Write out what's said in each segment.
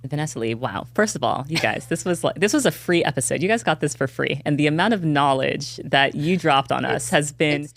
Vanessa Lee, wow. First of all, you guys, this was a free episode. You guys got this for free. And the amount of knowledge that you dropped on us has been...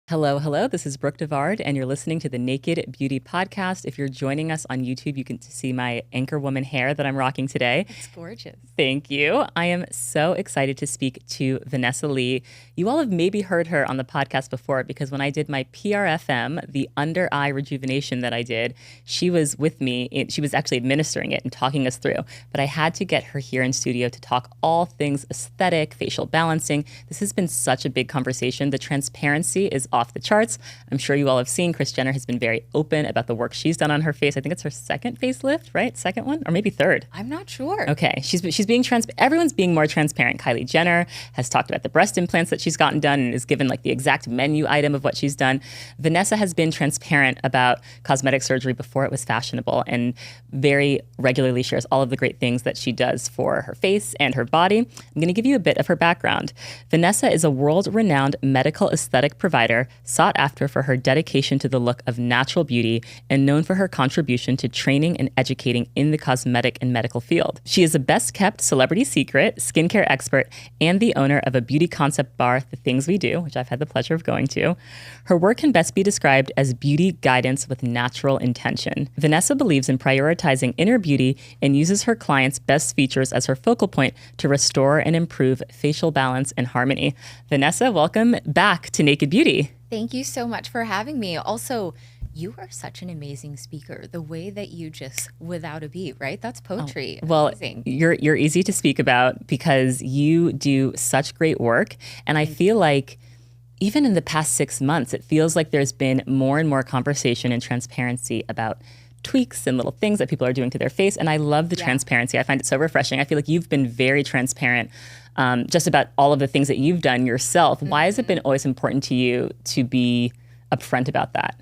Hello, hello. This is Brooke DeVard, and you're listening to the Naked Beauty Podcast. If you're joining us on YouTube, you can see my anchor woman hair that I'm rocking today. It's gorgeous. Thank you. I am so excited to speak to Vanessa Lee. You all have maybe heard her on the podcast before because when I did my PRFM, the under eye rejuvenation that I did, she was with me. She was actually administering it and talking us through. But I had to get her here in studio to talk all things aesthetic, facial balancing. This has been such a big conversation. The transparency is off the charts. I'm sure you all have seen Kris Jenner has been very open about the work she's done on her face. I think it's her second facelift, right? Second one, or maybe third. I'm not sure. Okay, she's being everyone's being more transparent. Kylie Jenner has talked about the breast implants that she's gotten done and is given like the exact menu item of what she's done. Vanessa has been transparent about cosmetic surgery before it was fashionable and very regularly shares all of the great things that she does for her face and her body. I'm going to give you a bit of her background. Vanessa is a world-renowned medical aesthetic provider sought after for her dedication to the look of natural beauty and known for her contribution to training and educating in the cosmetic and medical field. She is a best-kept celebrity secret, skincare expert, and the owner of a beauty concept bar, The Things We Do, which I've had the pleasure of going to. Her work can best be described as beauty guidance with natural intention. Vanessa believes in prioritizing inner beauty and uses her clients' best features as her focal point to restore and improve facial balance and harmony. Vanessa, welcome back to Naked Beauty. Thank you so much for having me. Also, you are such an amazing speaker. The way that you just, without a beat, right? That's poetry. Well, amazing. You're easy to speak about because you do such great work. And I feel like even in the past 6 months, it feels like there's been more and more conversation and transparency about tweaks and little things that people are doing to their face. And I love the transparency. I find it so refreshing. I feel like you've been very transparent just about all of the things that you've done yourself. Why has it been always important to you to be upfront about that?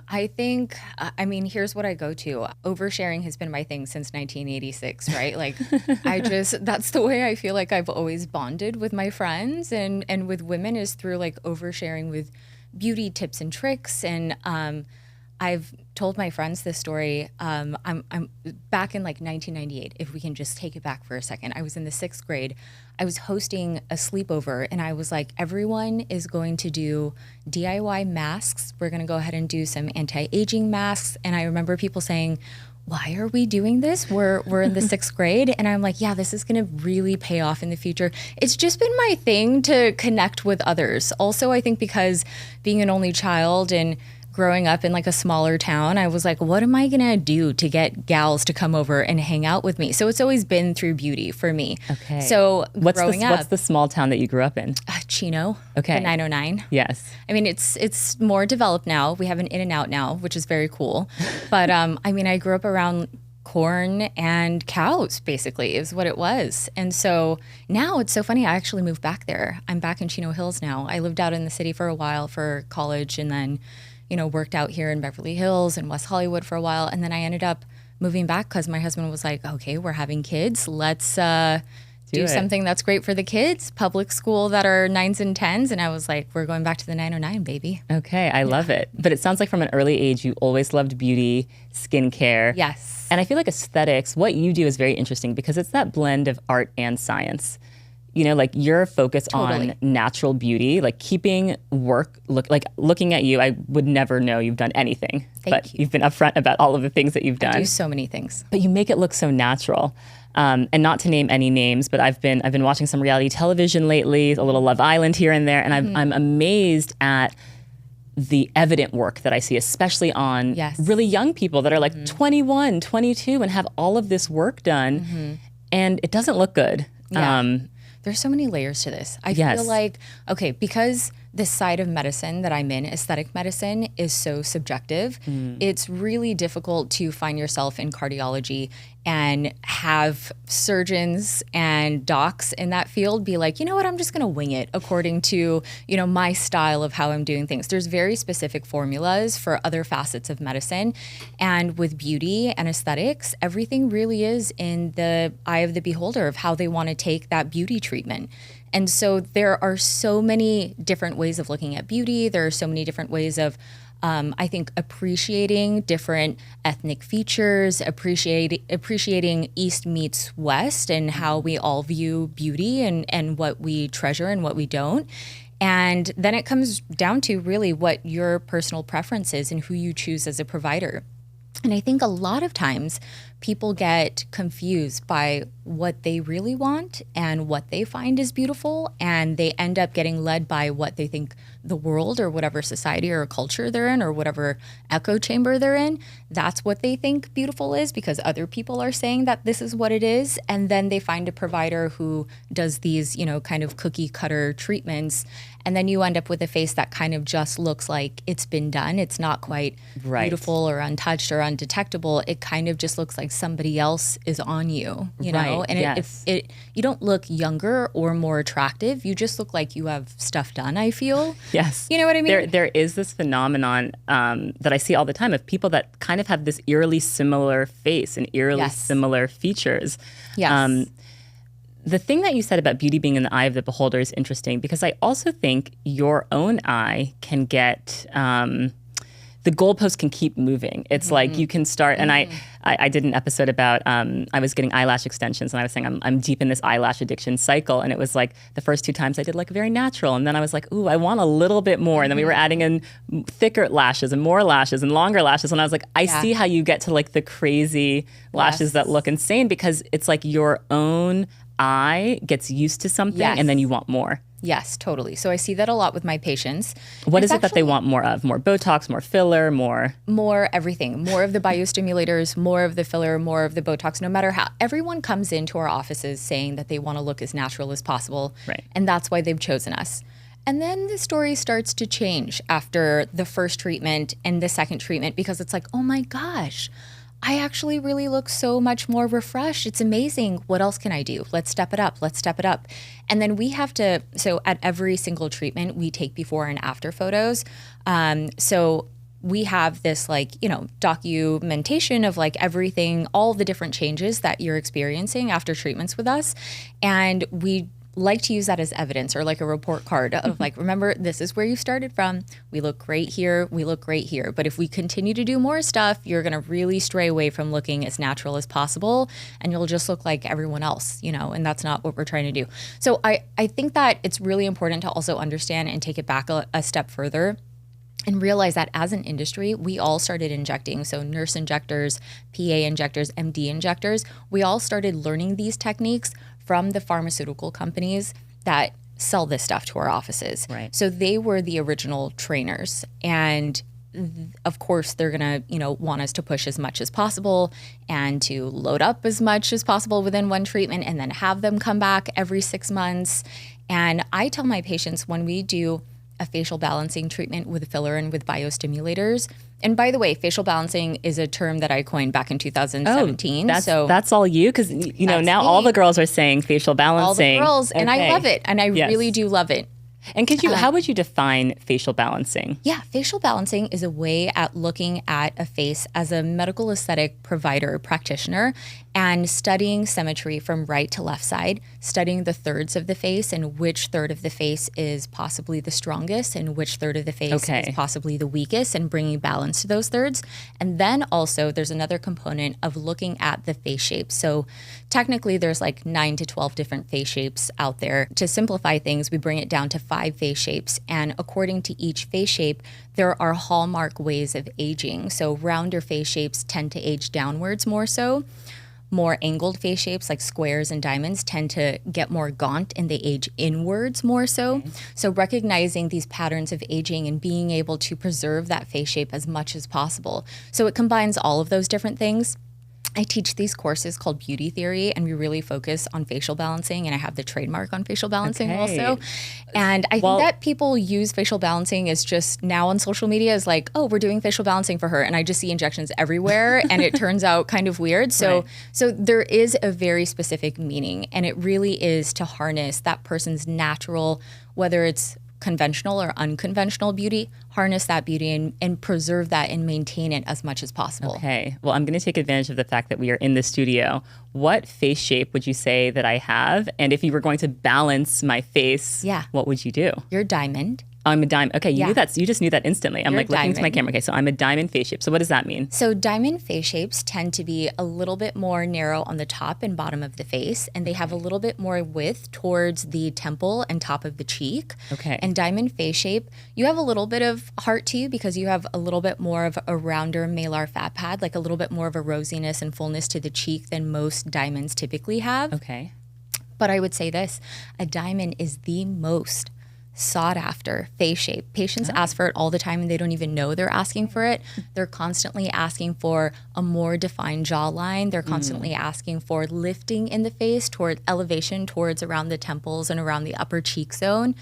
I think, here's what I go to. Oversharing has been my thing since 1986, right? Like, that's the way I feel like I've always bonded with my friends and with women is through like oversharing with beauty tips and tricks. And I've told my friends this story. I'm back in like 1998, if we can just take it back for a second. I was in the 6th grade. I was hosting a sleepover and I was like, everyone is going to do DIY masks. We're going to go ahead and do some anti-aging masks. And I remember people saying, why are we doing this? We're in the 6th grade. And I'm like, yeah, this is going to really pay off in the future. It's just been my thing to connect with others. Also, I think because being an only child and growing up in like a smaller town, I was like, what am I going to do to get gals to come over and hang out with me? So it's always been through beauty for me. Okay. So what's the small town that you grew up in? Chino. Okay. The 909. Yes. I mean, it's more developed now. We have an In-N-Out now, which is very cool. But I grew up around corn and cows, basically, is what it was. And so now it's so funny. I actually moved back there. I'm back in Chino Hills now. I lived out in the city for a while for college and then worked out here in Beverly Hills and West Hollywood for a while. And then I ended up moving back because my husband was like, okay, we're having kids. Let's do something that's great for the kids, public school that are 9s and 10s. And I was like, we're going back to the 909, baby. Okay, I love it. But it sounds like from an early age, you always loved beauty, skincare. Yes. And I feel like aesthetics, what you do is very interesting because it's that blend of art and science. Like your focus on natural beauty, like keeping work, looking at you, I would never know you've done anything. But you've been upfront about all of the things that you've done. I do so many things. But you make it look so natural. And not to name any names, but I've been watching some reality television lately, a little Love Island here and there, and I'm amazed at the evident work that I see, especially on really young people that are like 21, 22 and have all of this work done, and it doesn't look good. Yeah. There's so many layers to this. I feel like, okay, because this side of medicine that I'm in, aesthetic medicine, is so subjective, it's really difficult to find yourself in cardiology and have surgeons and docs in that field be like, you know what, I'm just going to wing it according to, my style of how I'm doing things. There's very specific formulas for other facets of medicine. And with beauty and aesthetics, everything really is in the eye of the beholder of how they want to take that beauty treatment. And so there are so many different ways of looking at beauty. There are so many different ways of I think appreciating different ethnic features, appreciating East meets West and how we all view beauty and what we treasure and what we don't. And then it comes down to really what your personal preference is and who you choose as a provider. And I think a lot of times people get confused by what they really want and what they find is beautiful, and they end up getting led by what they think the world or whatever society or culture they're in or whatever echo chamber they're in, that's what they think beautiful is because other people are saying that this is what it is. And then they find a provider who does these, kind of cookie cutter treatments. And then you end up with a face that kind of just looks like it's been done. It's not quite beautiful or untouched or undetectable. It kind of just looks like somebody else is on you, you know? And it you don't look younger or more attractive. You just look like you have stuff done, I feel. Yes. You know what I mean? There is this phenomenon that I see all the time of people that kind of have this eerily similar face and eerily similar features. Yes. The thing that you said about beauty being in the eye of the beholder is interesting because I also think your own eye can get the goalpost can keep moving. It's like you can start, and I did an episode about I was getting eyelash extensions, and I was saying I'm deep in this eyelash addiction cycle, and it was like the first 2 times I did like very natural, and then I was like, ooh, I want a little bit more, and then we were adding in thicker lashes and more lashes and longer lashes, and I was like, I see how you get to like the crazy lashes that look insane because it's like your own eye gets used to something and then you want more. Yes, totally. So I see that a lot with my patients. What is it that they want more of? More Botox, more filler, more? More everything. More of the biostimulators, more of the filler, more of the Botox, no matter how. Everyone comes into our offices saying that they want to look as natural as possible. Right. And that's why they've chosen us. And then the story starts to change after the first treatment and the second treatment because it's like, oh my gosh, I actually really look so much more refreshed. It's amazing. What else can I do? Let's step it up. Let's step it up. And then we have to, so at every single treatment, we take before and after photos. So we have this documentation of like everything, all the different changes that you're experiencing after treatments with us. And we like to use that as evidence or like a report card of like, remember, this is where you started from. We look great here. We look great here. But if we continue to do more stuff, you're going to really stray away from looking as natural as possible and you'll just look like everyone else, and that's not what we're trying to do. So I think that it's really important to also understand and take it back a step further and realize that as an industry, we all started injecting. So nurse injectors, PA injectors, MD injectors, we all started learning these techniques from the pharmaceutical companies that sell this stuff to our offices. Right. So they were the original trainers. And of course, they're going to, want us to push as much as possible and to load up as much as possible within one treatment and then have them come back every 6 months. And I tell my patients when we do a facial balancing treatment with filler and with biostimulators. And by the way, facial balancing is a term that I coined back in 2017. That's all you? Because, now me. all the girls are saying facial balancing. All the girls, and I love it. And I really do love it. And how would you define facial balancing? Yeah, facial balancing is a way at looking at a face as a medical aesthetic provider, practitioner, and studying symmetry from right to left side, studying the thirds of the face and which third of the face is possibly the strongest and which third of the face is possibly the weakest and bringing balance to those thirds. And then also there's another component of looking at the face shape. So technically there's like 9 to 12 different face shapes out there. To simplify things, we bring it down to 5 face shapes. And according to each face shape, there are hallmark ways of aging. So rounder face shapes tend to age downwards more so. More angled face shapes like squares and diamonds tend to get more gaunt and they age inwards more so. Okay. So recognizing these patterns of aging and being able to preserve that face shape as much as possible. So it combines all of those different things. I teach these courses called Beauty Theory, and we really focus on facial balancing, and I have the trademark on facial balancing also. And I think that people use facial balancing as just now on social media as like, oh, we're doing facial balancing for her, and I just see injections everywhere, and it turns out kind of weird. So there is a very specific meaning, and it really is to harness that person's natural, whether it's conventional or unconventional beauty, harness that beauty and preserve that and maintain it as much as possible. Okay. Well, I'm going to take advantage of the fact that we are in the studio. What face shape would you say that I have? And if you were going to balance my face, what would you do? You're diamond. I'm a diamond. Okay, you knew that. You just knew that instantly. I'm You're like looking to my diamond. camera. Okay, so I'm a diamond face shape. So what does that mean? So diamond face shapes tend to be a little bit more narrow on the top and bottom of the face, and they have a little bit more width towards the temple and top of the cheek. Okay. And diamond face shape, you have a little bit of heart to you because you have a little bit more of a rounder malar fat pad, like a little bit more of a rosiness and fullness to the cheek than most diamonds typically have. Okay. But I would say this, a diamond is the most sought after face shape. Patients ask for it all the time and they don't even know they're asking for it. They're constantly asking for a more defined jawline. They're constantly asking for lifting in the face toward elevation towards around the temples and around the upper cheek zone.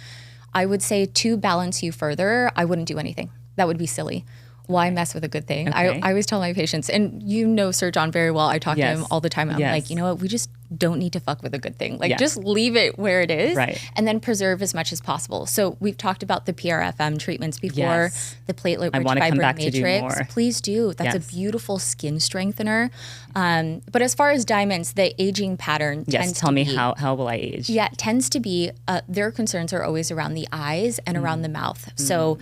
I would say to balance you further, I wouldn't do anything. That would be silly. Why mess with a good thing? Okay. I always tell my patients, and you know Sir John very well, I talk to him all the time. I'm Yes. like, you know what, we just don't need to fuck with a good thing. Like Yes. just leave it where it is Right. and then preserve as much as possible. So we've talked about the PRFM treatments before, Yes. the platelet I rich wanna come fibrin back to do matrix. more. Please do. That's Yes. a beautiful skin strengthener. But as far as diamonds, the aging pattern Yes. tends Tell to me be, how will I age? yeah, it tends to be, their concerns are always around the eyes and around the mouth. So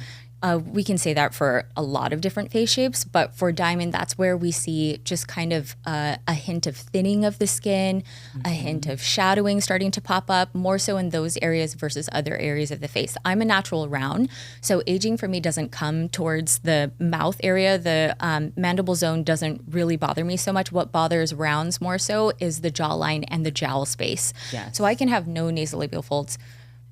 we can say that for a lot of different face shapes, but for diamond, that's where we see just kind of a hint of thinning of the skin, a hint of shadowing starting to pop up, more so in those areas versus other areas of the face. I'm a natural round, so aging for me doesn't come towards the mouth area. The mandible zone doesn't really bother me so much. What bothers rounds more so is the jawline and the jowl space. Yes. So I can have no nasolabial folds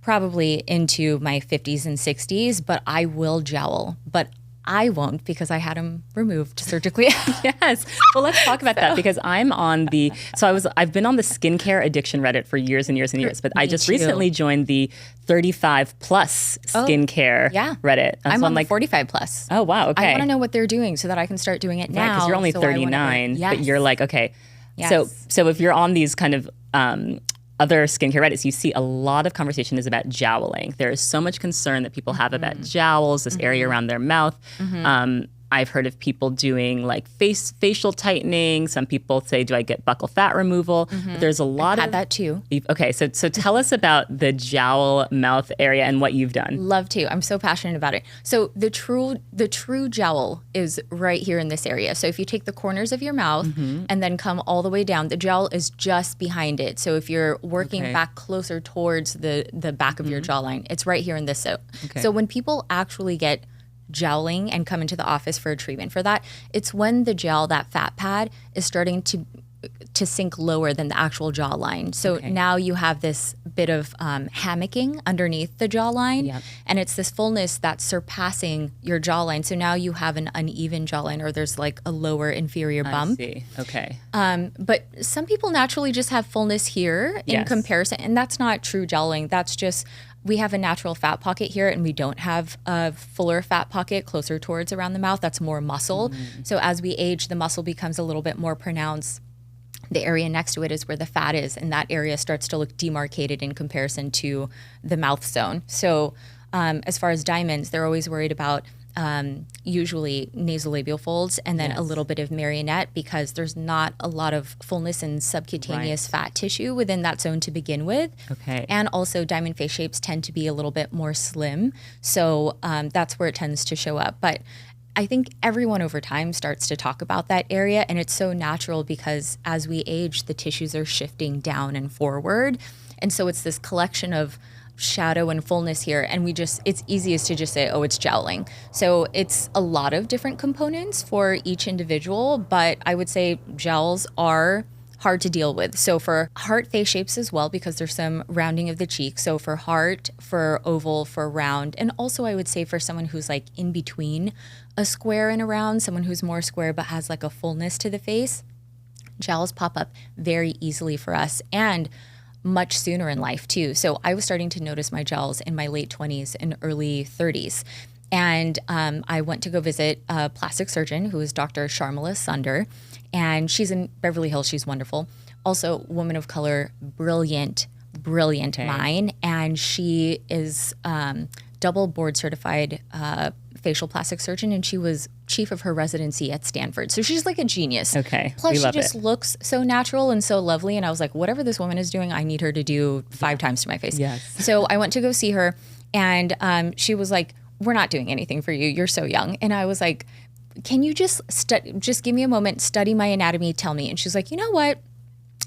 probably into my 50s and 60s, but I will jowl. But I won't because I had them removed surgically. Yes. Well, let's talk about that because I've been on the skincare addiction Reddit for years and years and years, but I just too. recently joined the 35 plus skincare yeah. Reddit. And I'm so on the 45 plus. oh wow, okay. I want to know what they're doing so that I can start doing it now. because you're only so I won't 39, ever- Yes. but you're like, okay. Yes. So if you're on these kind of other skincare Reddits, you see a lot of conversation is about joweling. There is so much concern that people have about jowls, this area around their mouth. I've heard of people doing like facial tightening. Some people say, do I get buccal fat removal? But there's a lot Had of that too. Okay, so tell us about the jowl mouth area and what you've done. Love to. I'm so passionate about it. So the true jowl is right here in this area. So if you take the corners of your mouth and then come all the way down, the jowl is just behind it. So if you're working back closer towards the back of your jawline, it's right here in this zone. Okay. So when people actually get jowling and come into the office for a treatment for that, it's when the gel, that fat pad, is starting to sink lower than the actual jawline. So now you have this bit of hammocking underneath the jawline, and it's this fullness that's surpassing your jawline. So now you have an uneven jawline, or there's like a lower inferior bump. I see. Okay. But some people naturally just have fullness here in Yes. comparison, and that's not true jowling. That's just we have a natural fat pocket here, and we don't have a fuller fat pocket closer towards around the mouth. That's more muscle. So as we age, the muscle becomes a little bit more pronounced. The area next to it is where the fat is, and that area starts to look demarcated in comparison to the mouth zone. So as far as diamonds, they're always worried about usually nasolabial folds and then a little bit of marionette because there's not a lot of fullness and subcutaneous fat tissue within that zone to begin with. Okay. And also diamond face shapes tend to be a little bit more slim. So that's where it tends to show up. But I think everyone over time starts to talk about that area, and it's so natural because as we age, the tissues are shifting down and forward. And so it's this collection of shadow and fullness here, and it's easiest to just say, oh, it's jowling. So it's a lot of different components for each individual, but I would say jowls are hard to deal with. So for heart face shapes as well, because there's some rounding of the cheek. So for heart, for oval, for round, and also I would say for someone who's like in between a square and a round, someone who's more square but has like a fullness to the face, jowls pop up very easily for us and much sooner in life too. So I was starting to notice my jowls in my late 20s and early 30s. And I went to go visit a plastic surgeon who is Dr. Sharmila Sunder. And she's in Beverly Hills. She's wonderful. Also, woman of color, brilliant mind. And she is double board certified facial plastic surgeon, and she was chief of her residency at Stanford. So she's like a genius. Okay. Plus, We she love just it. looks so natural and so lovely. And I was like, whatever this woman is doing, I need her to do 5 times to my face. Yes. So I went to go see her. And she was like, we're not doing anything for you. You're so young. And I was like, can you just give me a moment, study my anatomy, tell me. And she's like, you know what?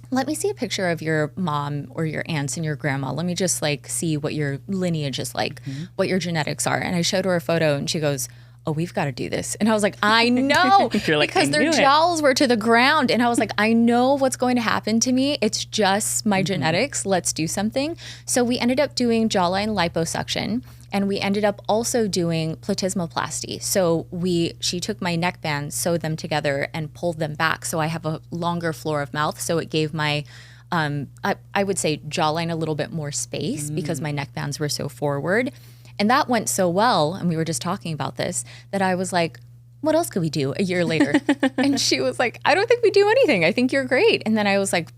Let me see a picture of your mom or your aunts and your grandma. Let me just like see what your lineage is like, what your genetics are. And I showed her a photo and she goes, oh, we've got to do this. And I was like, I know, like, because their jowls were to the ground. And I was like, I know what's going to happen to me. It's just my genetics. Let's do something. So we ended up doing jawline liposuction. And we ended up also doing platysmoplasty. So she took my neck bands, sewed them together, and pulled them back. So I have a longer floor of mouth. So it gave my, I would say, jawline a little bit more space because my neck bands were so forward. And that went so well, and we were just talking about this, that I was like, what else could we do a year later? And she was like, I don't think we do anything. I think you're great. And then I was like,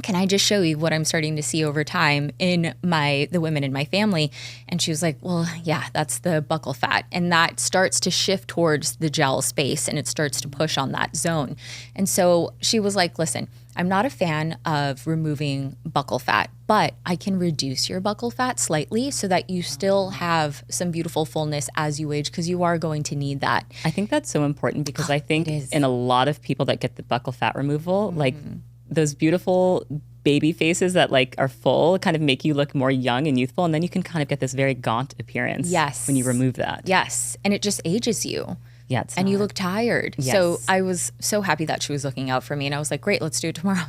can I just show you what I'm starting to see over time in the women in my family? And she was like, well, yeah, that's the buccal fat. And that starts to shift towards the jowl space and it starts to push on that zone. And so she was like, listen, I'm not a fan of removing buccal fat, but I can reduce your buccal fat slightly so that you still have some beautiful fullness as you age, because you are going to need that. I think that's so important because I think in a lot of people that get the buccal fat removal, like those beautiful baby faces that like are full kind of make you look more young and youthful. And then you can kind of get this very gaunt appearance when you remove that. Yes. And it just ages you. Yeah, and you look tired. Yes. So I was so happy that she was looking out for me. And I was like, great, let's do it tomorrow.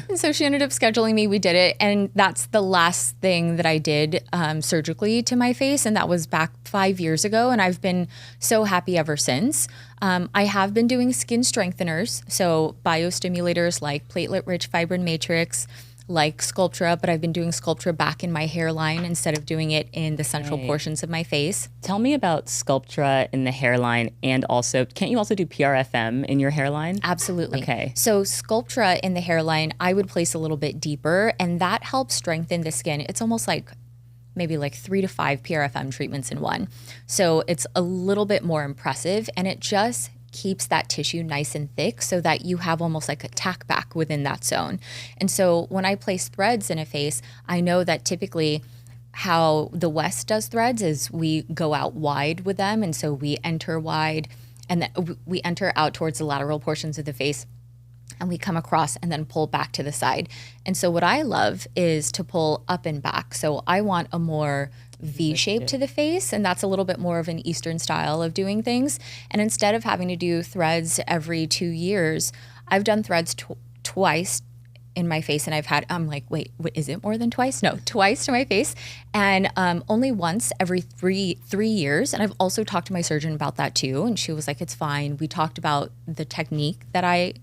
And so she ended up scheduling me. We did it. And that's the last thing that I did surgically to my face. And that was back 5 years ago. And I've been so happy ever since. I have been doing skin strengtheners. So biostimulators like platelet-rich fibrin matrix, like Sculptra, but I've been doing Sculptra back in my hairline instead of doing it in the central portions of my face. Tell me about Sculptra in the hairline, and also, can't you also do PRFM in your hairline? Absolutely. Okay. So Sculptra in the hairline, I would place a little bit deeper, and that helps strengthen the skin. It's almost like maybe like 3 to 5 PRFM treatments in one. So it's a little bit more impressive, and it just keeps that tissue nice and thick so that you have almost like a tack back within that zone. And so when I place threads in a face, I know that typically how the West does threads is we go out wide with them. And so we enter wide and then we enter out towards the lateral portions of the face and we come across and then pull back to the side. And so what I love is to pull up and back. So I want a more V shape to the face, and that's a little bit more of an Eastern style of doing things. And instead of having to do threads every 2 years, I've done threads twice in my face, and I'm like, wait, is it more than twice? No, twice to my face, and only once every three years. And I've also talked to my surgeon about that too, and she was like, it's fine. We talked about the technique that I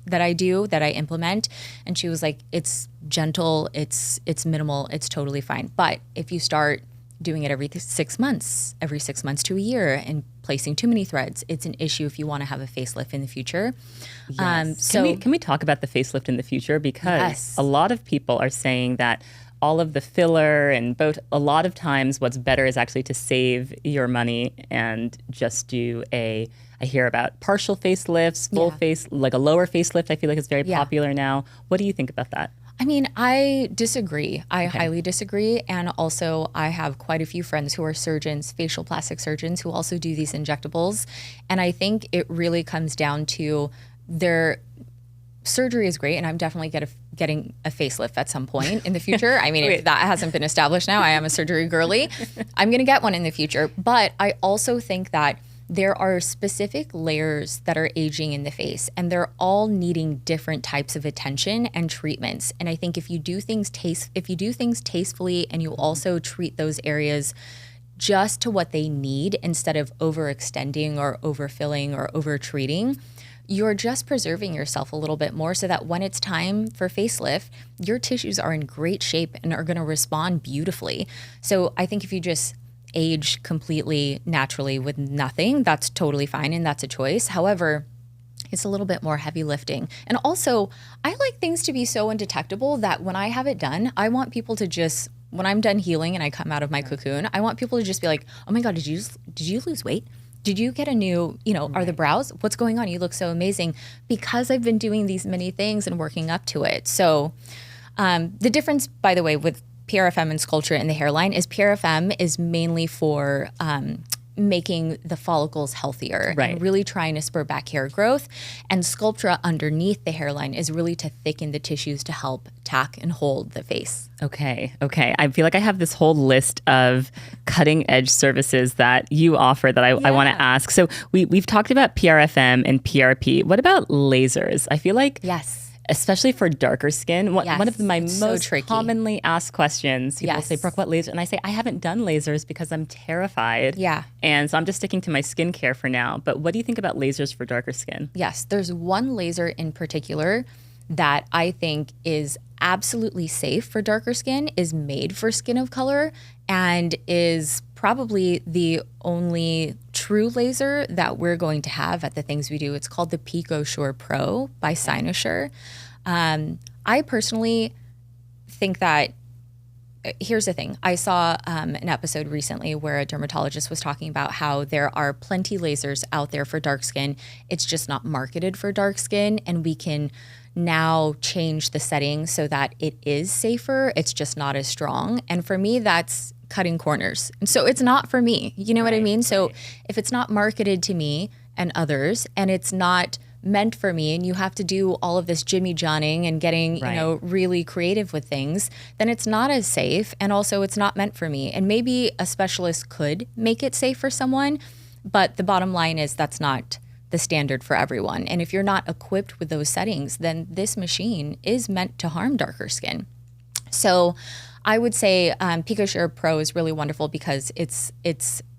implement, and she was like, it's gentle, it's minimal, it's totally fine. But if you start doing it every 6 months to a year and placing too many threads, it's an issue if you want to have a facelift in the future. Yes. Can we talk about the facelift in the future? Because a lot of people are saying that all of the filler and a lot of times what's better is actually to save your money and just do I hear about partial facelifts, full face, like a lower facelift. I feel like it's very popular now. What do you think about that? I mean, I disagree. I highly disagree. And also, I have quite a few friends who are surgeons, facial plastic surgeons, who also do these injectables. And I think it really comes down to their surgery is great. And I'm definitely getting a facelift at some point in the future. I mean, if that hasn't been established now, I am a surgery girly. I'm going to get one in the future. But I also think that there are specific layers that are aging in the face, and they're all needing different types of attention and treatments. And I think if you do things tastefully and you also treat those areas just to what they need instead of overextending or overfilling or overtreating, you're just preserving yourself a little bit more so that when it's time for facelift, your tissues are in great shape and are going to respond beautifully. So I think if you just age completely naturally with nothing, that's totally fine and that's a choice. However, it's a little bit more heavy lifting. And also, I like things to be so undetectable that when I have it done, I want people to just, when I'm done healing and I come out of my cocoon, I want people to just be like, oh my God, did you lose weight? Did you get a new, are the brows? What's going on? You look so amazing, because I've been doing these many things and working up to it. So the difference, by the way, with PRFM and Sculptra in the hairline is PRFM is mainly for making the follicles healthier and really trying to spur back hair growth. And Sculptra underneath the hairline is really to thicken the tissues to help tack and hold the face. Okay. I feel like I have this whole list of cutting edge services that you offer that I want to ask. So we've talked about PRFM and PRP. What about lasers? I feel like especially for darker skin, one of my most commonly asked questions, people say, Brooke, what laser? And I say, I haven't done lasers because I'm terrified. Yeah. And so I'm just sticking to my skincare for now. But what do you think about lasers for darker skin? Yes, there's one laser in particular that I think is absolutely safe for darker skin, is made for skin of color, and is probably the only true laser that we're going to have at the things we do. It's called the PicoSure Pro by Cynosure. I personally think that, here's the thing. I saw an episode recently where a dermatologist was talking about how there are plenty lasers out there for dark skin. It's just not marketed for dark skin, and we can now change the setting so that it is safer. It's just not as strong. And for me, that's cutting corners. And so it's not for me. You know what I mean? So if it's not marketed to me and others, and it's not meant for me, and you have to do all of this Jimmy Johnning and getting, you know, really creative with things, then it's not as safe. And also it's not meant for me. And maybe a specialist could make it safe for someone, but the bottom line is that's not the standard for everyone. And if you're not equipped with those settings, then this machine is meant to harm darker skin. So I would say PicoSure Pro is really wonderful because it's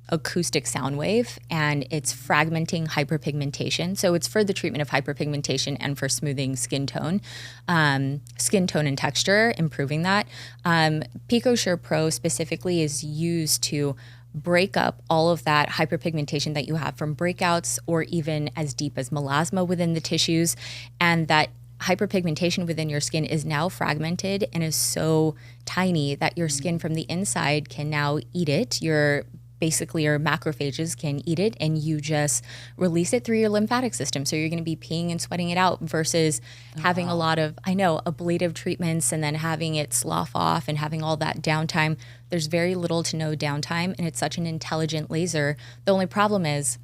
acoustic sound wave and it's fragmenting hyperpigmentation. So it's for the treatment of hyperpigmentation and for smoothing skin tone and texture, improving that. PicoSure Pro specifically is used to break up all of that hyperpigmentation that you have from breakouts or even as deep as melasma within the tissues. And that hyperpigmentation within your skin is now fragmented and is so tiny that your skin from the inside can now eat it. Your macrophages can eat it, and you just release it through your lymphatic system. So you're going to be peeing and sweating it out versus having a lot of, ablative treatments and then having it slough off and having all that downtime. There's very little to no downtime, and it's such an intelligent laser. The only problem is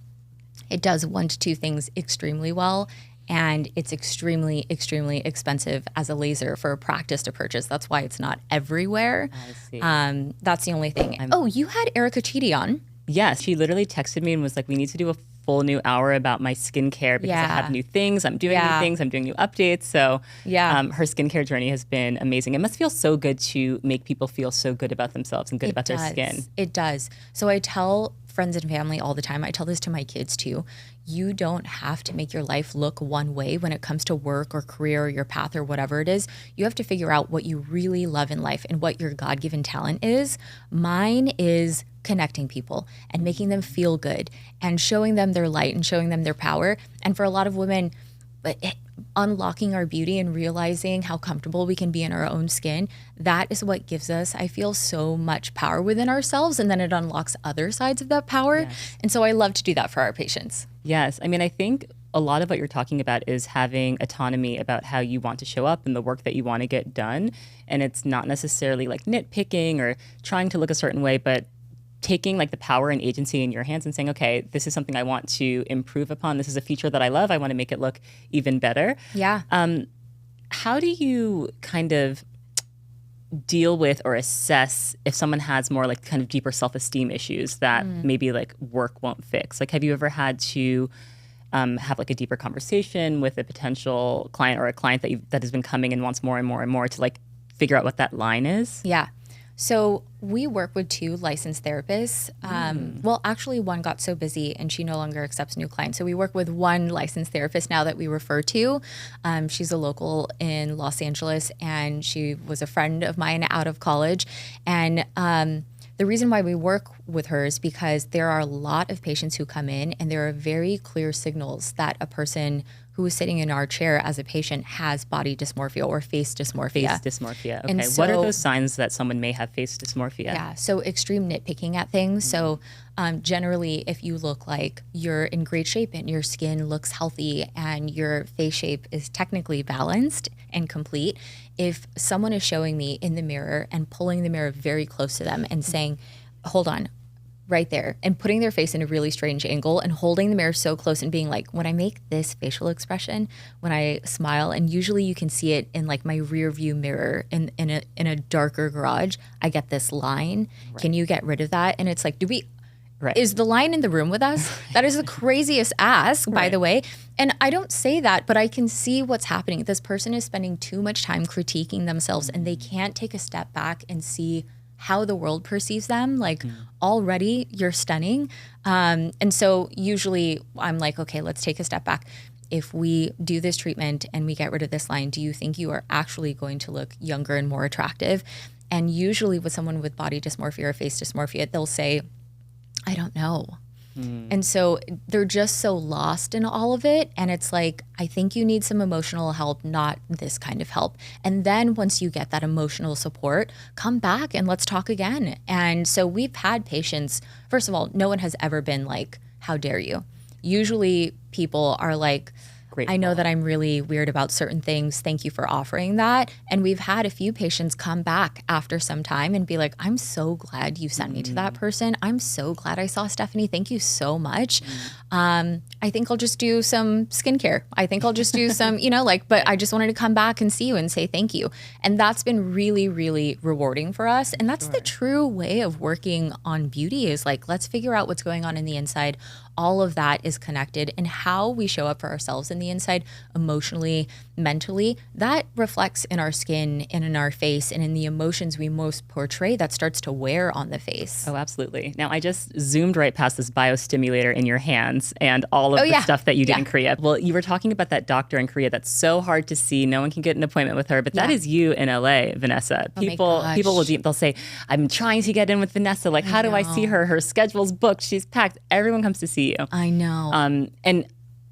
it does one to two things extremely well, and it's extremely, extremely expensive as a laser for a practice to purchase. That's why it's not everywhere. I see. That's the only thing. You had Erica Titi on. Yes, she literally texted me and was like, we need to do a full new hour about my skincare because I have new things. I'm doing new things. I'm doing new updates. So her skincare journey has been amazing. It must feel so good to make people feel so good about themselves and good about their skin. It does. So I tell friends and family all the time, I tell this to my kids too, you don't have to make your life look one way when it comes to work or career or your path or whatever it is. You have to figure out what you really love in life and what your God-given talent is. Mine is connecting people and making them feel good and showing them their light and showing them their power. And for a lot of women, unlocking our beauty and realizing how comfortable we can be in our own skin, that is what gives us, I feel, so much power within ourselves. And then it unlocks other sides of that power. Yes. And so I love to do that for our patients. Yes. I mean, I think a lot of what you're talking about is having autonomy about how you want to show up and the work that you want to get done. And it's not necessarily like nitpicking or trying to look a certain way, but taking like the power and agency in your hands and saying, okay, this is something I want to improve upon. This is a feature that I love. I want to make it look even better. Yeah. How do you kind of deal with or assess if someone has more like kind of deeper self-esteem issues that maybe like work won't fix? Like, have you ever had to have like a deeper conversation with a potential client or a client that has been coming and wants more and more and more to like figure out what that line is? Yeah. So we work with 2 licensed therapists. Well, actually, one got so busy and she no longer accepts new clients. So we work with 1 licensed therapist now that we refer to. She's a local in Los Angeles, and she was a friend of mine out of college. And the reason why we work with her is because there are a lot of patients who come in and there are very clear signals that a person who is sitting in our chair as a patient has body dysmorphia or face dysmorphia. Face dysmorphia. Okay. And What are so- those signs that someone may have face dysmorphia? Yeah, so extreme nitpicking at things. So generally, if you look like you're in great shape and your skin looks healthy and your face shape is technically balanced and complete, if someone is showing me in the mirror and pulling the mirror very close to them and saying, hold on, right there, and putting their face in a really strange angle and holding the mirror so close and being like, when I make this facial expression, when I smile, and usually you can see it in like my rear view mirror in a darker garage, I get this line. Right. Can you get rid of that? And it's like, Right. Is the line in the room with us? That is the craziest ask, by the way. And I don't say that, but I can see what's happening. This person is spending too much time critiquing themselves and they can't take a step back and see how the world perceives them. Like already you're stunning. And so usually I'm like, okay, let's take a step back. If we do this treatment and we get rid of this line, do you think you are actually going to look younger and more attractive? And usually with someone with body dysmorphia or face dysmorphia, they'll say, I don't know. And so they're just so lost in all of it. And it's like, I think you need some emotional help, not this kind of help. And then once you get that emotional support, come back and let's talk again. And so we've had patients, first of all, no one has ever been like, how dare you? Usually people are like, grateful. I know that I'm really weird about certain things. Thank you for offering that. And we've had a few patients come back after some time and be like, I'm so glad you sent me to that person. I'm so glad I saw Stephanie. Thank you so much. I think I'll just do some skincare. I think I'll just do some, but I just wanted to come back and see you and say thank you. And that's been really, really rewarding for us. And that's the true way of working on beauty is like, let's figure out what's going on in the inside. All of that is connected, and how we show up for ourselves in the inside, emotionally, mentally, that reflects in our skin and in our face and in the emotions we most portray that starts to wear on the face. Oh, absolutely. Now, I just zoomed right past this biostimulator in your hands and all of the stuff that you did in Korea. Well, you were talking about that doctor in Korea that's so hard to see. No one can get an appointment with her, but that is you in LA, Vanessa. People they'll say, I'm trying to get in with Vanessa. Like, how do I see her? Her schedule's booked. She's packed. Everyone comes to see you. I know. And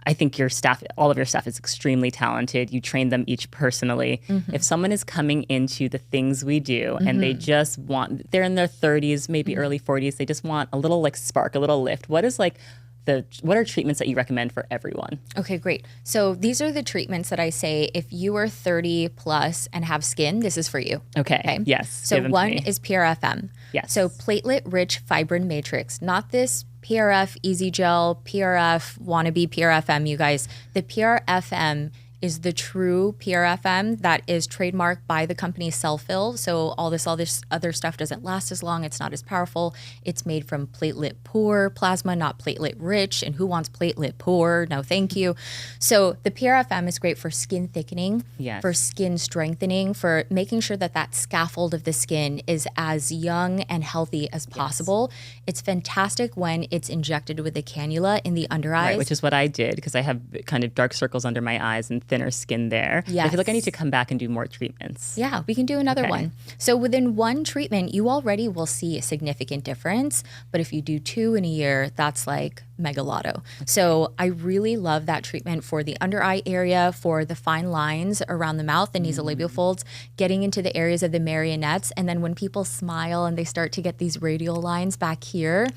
I think your staff, all of your staff is extremely talented. You train them each personally. If someone is coming into the things we do and they just want, they're in their 30s, maybe early 40s, they just want a little like spark, a little lift. What are treatments that you recommend for everyone? Okay, great. So these are the treatments that I say, if you are 30 plus and have skin, this is for you. Okay. Yes. So one is PRFM. Yes. So platelet-rich fibrin matrix, not this PRF Easy Gel, PRF wannabe PRFM, you guys. The PRFM is the true PRFM that is trademarked by the company Self-Fill. So all this other stuff doesn't last as long. It's not as powerful. It's made from platelet poor plasma, not platelet rich. And who wants platelet poor? No, thank you. So the PRFM is great for skin thickening, for skin strengthening, for making sure that that scaffold of the skin is as young and healthy as possible. It's fantastic when it's injected with a cannula in the under eyes. Right, which is what I did because I have kind of dark circles under my eyes and thinner skin there. Yes. I feel like I need to come back and do more treatments. Yeah, we can do another one. So within one treatment, you already will see a significant difference. But if you do 2 in a year, that's like mega lotto. So I really love that treatment for the under eye area, for the fine lines around the mouth, the nasolabial folds, getting into the areas of the marionettes. And then when people smile and they start to get these radial lines back here,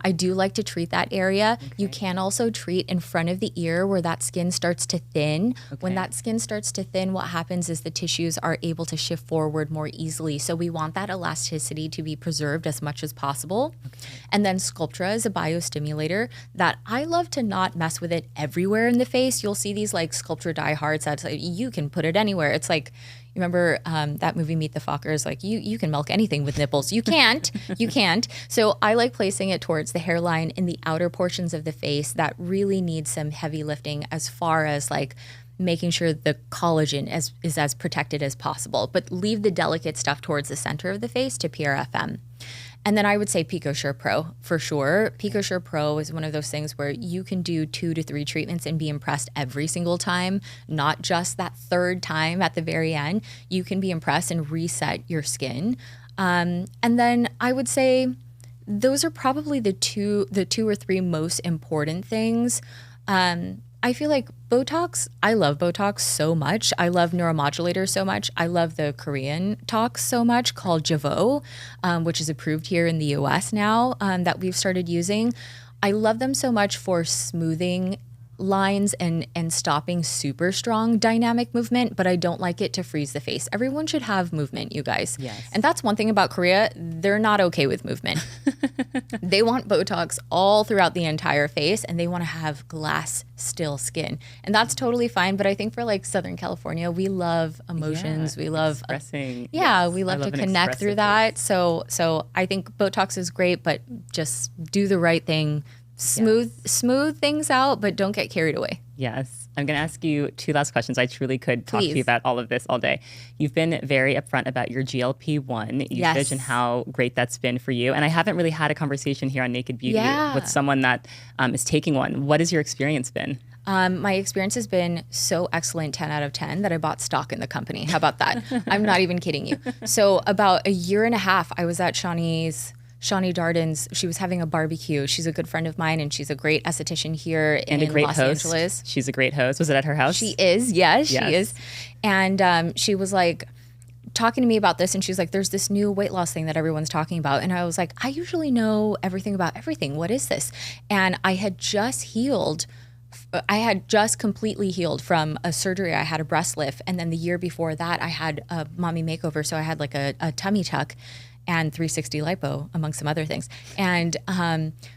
I do like to treat that area. You can also treat in front of the ear where that skin starts to thin. When that skin starts to thin, what happens is the tissues are able to shift forward more easily. So we want that elasticity to be preserved as much as possible. And then Sculptra is a biostimulator that I love to not mess with it everywhere in the face. You'll see these like Sculptra diehards that's like, you can put it anywhere. It's like, you remember that movie Meet the Fockers? Like you can milk anything with nipples. You can't. You can't. So I like placing it towards the hairline in the outer portions of the face that really need some heavy lifting as far as like making sure the collagen is as protected as possible, but leave the delicate stuff towards the center of the face to PRFM. And then I would say PicoSure Pro for sure. PicoSure Pro is one of those things where you can do 2 to 3 treatments and be impressed every single time, not just that third time at the very end. You can be impressed and reset your skin. And then I would say those are probably the two or three most important things. I feel like Botox, I love Botox so much. I love neuromodulators so much. I love the Korean tox so much called Jeuveau, which is approved here in the US now, that we've started using. I love them so much for smoothing lines and stopping super strong dynamic movement, but I don't like it to freeze the face. Everyone should have movement, you guys. Yes. And that's one thing about Korea. They're not okay with movement. They want Botox all throughout the entire face, and they want to have glass still skin. And that's totally fine. But I think for like Southern California, we love emotions. We love expressing. We love to connect through that. So I think Botox is great, but just do the right thing. Smooth things out, but don't get carried away. Yes. I'm going to ask you two last questions. I truly could talk to Please. you about all of this all day. You've been very upfront about your GLP-1 usage and how great that's been for you. And I haven't really had a conversation here on Naked Beauty with someone that is taking one. What has your experience been? My experience has been so excellent, 10 out of 10, that I bought stock in the company. How about that? I'm not even kidding you. So about a year and a half, I was at Shawnee Darden's. She was having a barbecue. She's a good friend of mine, and she's a great esthetician here in Los Angeles. She's a great host. Was it at her house? She is. Yes, she is. And she was like talking to me about this, and she's like, there's this new weight loss thing that everyone's talking about. And I was like, I usually know everything about everything. What is this? And I had just completely healed from a surgery. I had a breast lift. And then the year before that, I had a mommy makeover. So I had like a tummy tuck and 360 lipo, among some other things. And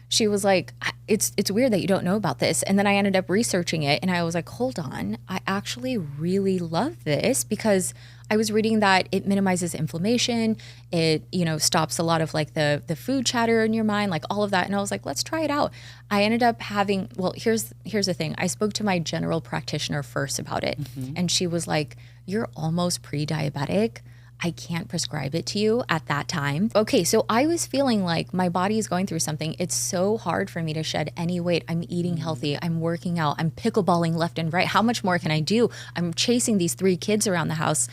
she was like, it's weird that you don't know about this. And then I ended up researching it, and I was like, hold on, I actually really love this, because I was reading that it minimizes inflammation. It, stops a lot of like the food chatter in your mind, like all of that. And I was like, let's try it out. I ended up here's the thing. I spoke to my general practitioner first about it. Mm-hmm. And she was like, you're almost pre-diabetic. I can't prescribe it to you at that time. Okay, so I was feeling like my body is going through something. It's so hard for me to shed any weight. I'm eating healthy. I'm working out. I'm pickleballing left and right. How much more can I do? I'm chasing these 3 kids around the house,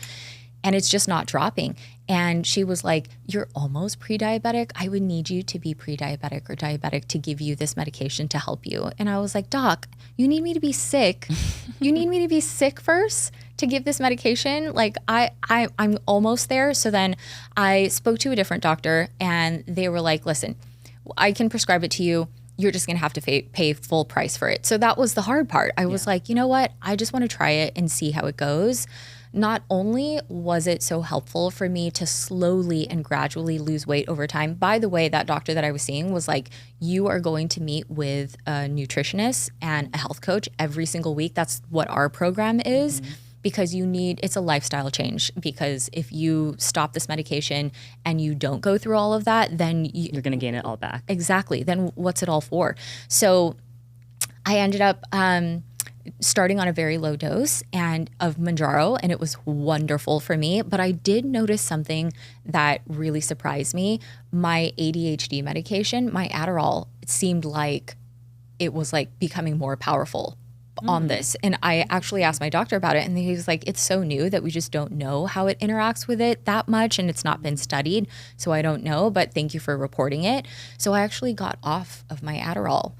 and it's just not dropping. And she was like, you're almost pre-diabetic. I would need you to be pre-diabetic or diabetic to give you this medication to help you. And I was like, Doc, you need me to be sick. You need me to be sick first to give this medication? Like I'm almost there. So then I spoke to a different doctor, and they were like, listen, I can prescribe it to you. You're just going to have to pay full price for it. So that was the hard part. I was like, you know what? I just want to try it and see how it goes. Not only was it so helpful for me to slowly and gradually lose weight over time. By the way, that doctor that I was seeing was like, you are going to meet with a nutritionist and a health coach every single week. That's what our program is. Mm-hmm. Because it's a lifestyle change. Because if you stop this medication and you don't go through all of that, then you're going to gain it all back. Exactly. Then what's it all for? So I ended up starting on a very low dose of Manjaro, and it was wonderful for me. But I did notice something that really surprised me. My ADHD medication, my Adderall, it seemed like it was like becoming more powerful on this. And I actually asked my doctor about it, and he was like, it's so new that we just don't know how it interacts with it that much, and it's not been studied, so I don't know, but thank you for reporting it. So I actually got off of my Adderall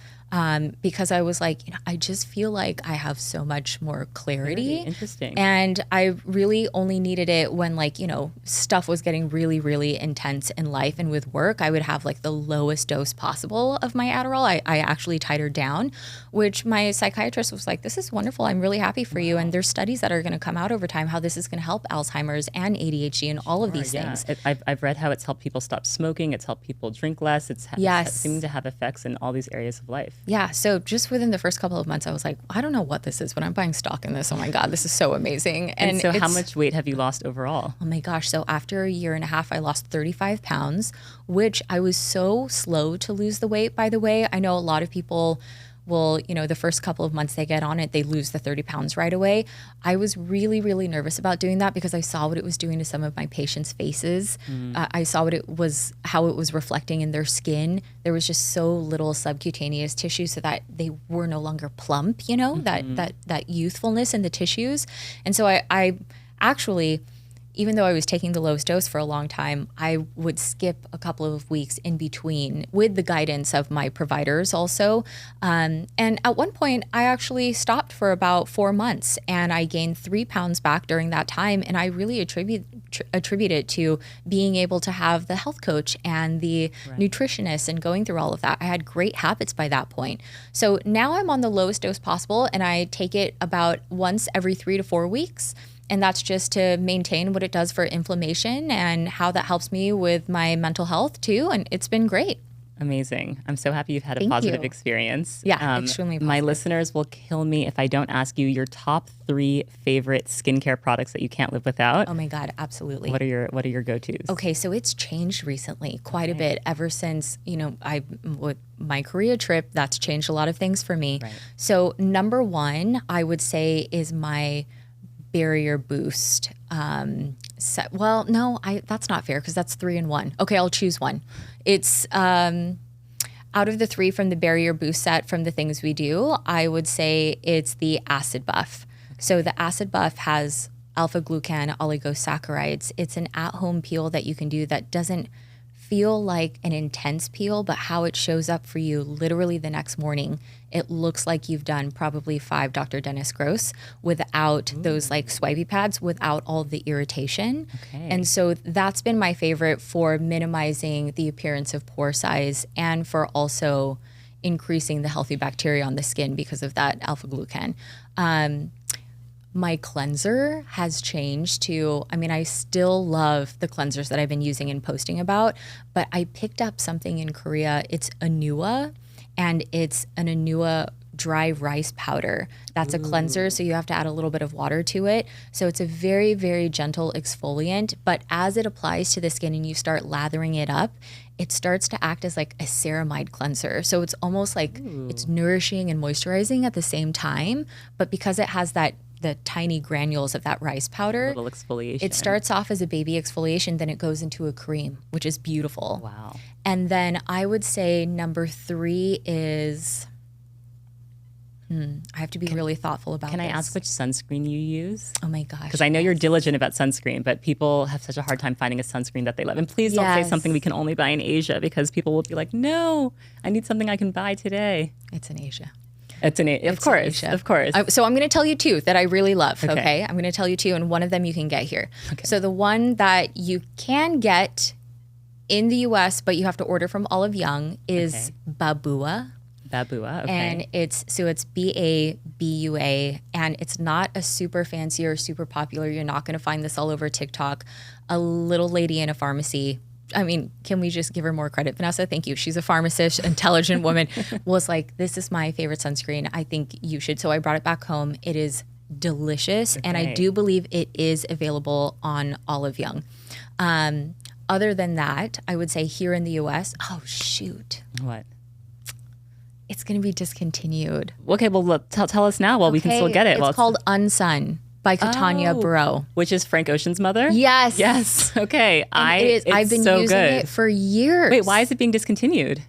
because I was like, I just feel like I have so much more clarity. Interesting. And I really only needed it when stuff was getting really, really intense in life and with work. I would have like the lowest dose possible of my Adderall. I actually titrated down, which my psychiatrist was like, this is wonderful. I'm really happy for you. And there's studies that are going to come out over time, how this is going to help Alzheimer's and ADHD and all of these things. I've read how it's helped people stop smoking. It's helped people drink less. It's seeming to have effects in all these areas of life. Yeah. So just within the first couple of months, I was like, I don't know what this is, but I'm buying stock in this. Oh my God, this is so amazing. And so how much weight have you lost overall? Oh my gosh. So after a year and a half, I lost 35 pounds, which I was so slow to lose the weight, by the way. I know a lot of people will, the first couple of months they get on it, they lose the 30 pounds right away. I was really, really nervous about doing that because I saw what it was doing to some of my patients' faces. I saw how it was reflecting in their skin. There was just so little subcutaneous tissue so that they were no longer plump, that youthfulness in the tissues. And so I actually, even though I was taking the lowest dose for a long time, I would skip a couple of weeks in between with the guidance of my providers also. And at one point, I actually stopped for about 4 months and I gained 3 pounds back during that time. And I really attribute it to being able to have the health coach and the nutritionist and going through all of that. I had great habits by that point. So now I'm on the lowest dose possible and I take it about once every 3 to 4 weeks. And that's just to maintain what it does for inflammation and how that helps me with my mental health too. And it's been great. Amazing. I'm so happy you've had a Thank positive you. experience. Yeah, extremely positive. My listeners will kill me if I don't ask you your top 3 favorite skincare products that you can't live without. Oh my God, absolutely. What are your go-tos? Okay, so it's changed recently quite a bit ever since, with my Korea trip, that's changed a lot of things for me. Right. So number 1, I would say is my barrier boost. That's not fair because that's 3 in 1. Okay, I'll choose one. It's out of the 3 from the barrier boost set from the things we do, I would say it's the acid buff. So the acid buff has alpha glucan oligosaccharides. It's an at-home peel that you can do that doesn't feel like an intense peel, but how it shows up for you literally the next morning, it looks like you've done probably 5 Dr. Dennis Gross without those like swipey pads, without all the irritation. Okay. And so that's been my favorite for minimizing the appearance of pore size and for also increasing the healthy bacteria on the skin because of that alpha glucan. My cleanser has changed to, I still love the cleansers that I've been using and posting about, but I picked up something in Korea. It's Anua, and it's an Anua dry rice powder. That's a cleanser, so you have to add a little bit of water to it. So it's a very, very gentle exfoliant, but as it applies to the skin and you start lathering it up, it starts to act as like a ceramide cleanser. So it's almost like it's nourishing and moisturizing at the same time, but because it has the tiny granules of that rice powder. A little exfoliation. It starts off as a baby exfoliation, then it goes into a cream, which is beautiful. Wow. And then I would say number 3 is, I have to be really thoughtful about Can this. I ask which sunscreen you use? Oh my gosh. Because I know you're diligent about sunscreen, but people have such a hard time finding a sunscreen that they love. And please don't say something we can only buy in Asia, because people will be like, no, I need something I can buy today. It's in Asia. Of course. So I'm going to tell you 2 that I really love, okay? I'm going to tell you 2, and one of them you can get here. Okay. So the one that you can get in the U.S., but you have to order from Olive Young is Babua. Babua, okay. And it's Babua, and it's not a super fancy or super popular. You're not going to find this all over TikTok. A little lady in a pharmacy, can we just give her more credit? Vanessa, thank you. She's a pharmacist, intelligent woman, was like, this is my favorite sunscreen. I think you should. So I brought it back home. It is delicious. Okay. And I do believe it is available on Olive Young. Other than that, I would say here in the U.S., oh, shoot. What? It's going to be discontinued. Okay, well, look, tell us now while we can still get it. It's called Unsun by Katanya Burrow. Which is Frank Ocean's mother? Yes. Yes. Okay. I've been using it for years. Wait, why is it being discontinued?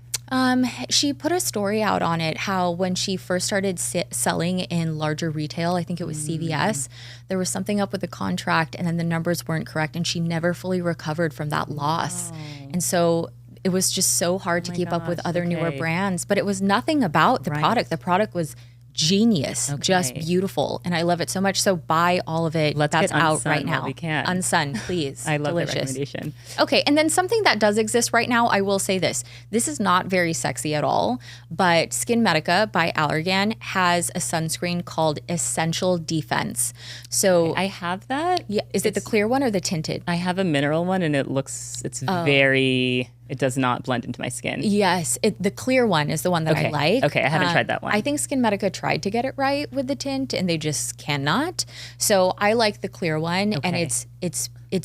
She put a story out on it, how when she first started selling in larger retail, I think it was CVS, there was something up with the contract and then the numbers weren't correct and she never fully recovered from that loss. And so it was just so hard to keep up with other newer brands, but it was nothing about the product. The product was genius, just beautiful, and I love it so much. So buy all of it. That's out right now. We can. Unsun, please. I love Delicious. that recommendation. Okay, and then something that does exist right now, I will say this. This is not very sexy at all, but Skin Medica by Allergan has a sunscreen called Essential Defense. So I have that. Yeah, is it the clear one or the tinted? I have a mineral one, and it's very. It does not blend into my skin. Yes, the clear one is the one that I like. Okay, I haven't tried that one. I think Skin Medica tried to get it right with the tint, and they just cannot. So I like the clear one, and it's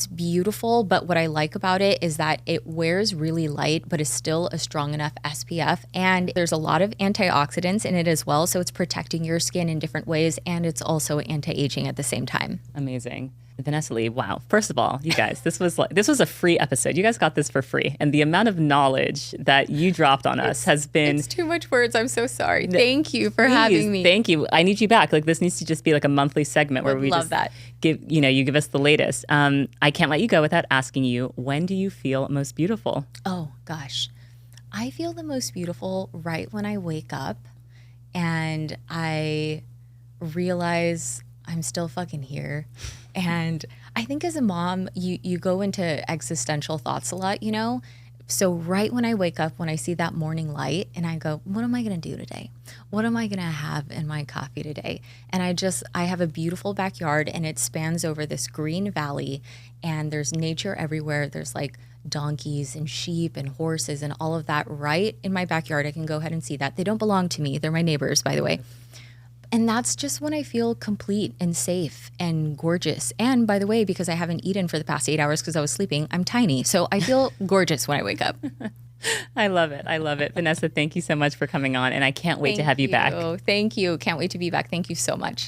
beautiful. But what I like about it is that it wears really light, but is still a strong enough SPF, and there's a lot of antioxidants in it as well. So it's protecting your skin in different ways, and it's also anti-aging at the same time. Amazing. Vanessa Lee, wow. First of all, you guys, this was a free episode. You guys got this for free. And the amount of knowledge that you dropped on us has been... It's too much words. I'm so sorry. Thank you for having me. Thank you. I need you back. Like, this needs to just be like a monthly segment where we love just that. you give us the latest. I can't let you go without asking you, when do you feel most beautiful? Oh, gosh. I feel the most beautiful right when I wake up and I realize I'm still fucking here. And I think as a mom, you go into existential thoughts a lot, you know? So right when I wake up, when I see that morning light and I go, what am I going to do today? What am I going to have in my coffee today? And I have a beautiful backyard and it spans over this green valley and there's nature everywhere. There's like donkeys and sheep and horses and all of that right in my backyard. I can go ahead and see that. They don't belong to me. They're my neighbors, by the way. And that's just when I feel complete and safe and gorgeous. And by the way, because I haven't eaten for the past 8 hours because I was sleeping, I'm tiny. So I feel gorgeous when I wake up. I love it. I love it. Vanessa, thank you so much for coming on. And I can't wait to have you back. Thank you. Can't wait to be back. Thank you so much.